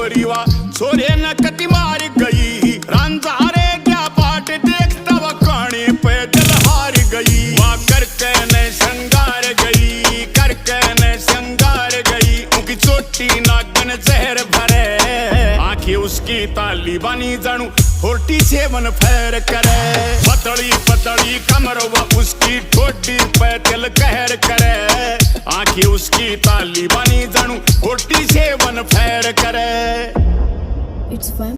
छोरीवा छोरे न कति मार गई रांझारे क्या पाट देखता व कहानी पैदल हार गई वहाँ करके न श्रृंगार गई करके न श्रृंगार गई उनकी चोटी नागन जहर भरे आंखें उसकी ताली बनी जानू 47 फैर करे पतली पतली कमर व उसकी ठोडी पे दिल कहर करे आंखें उसकी ताली बनी जानू 47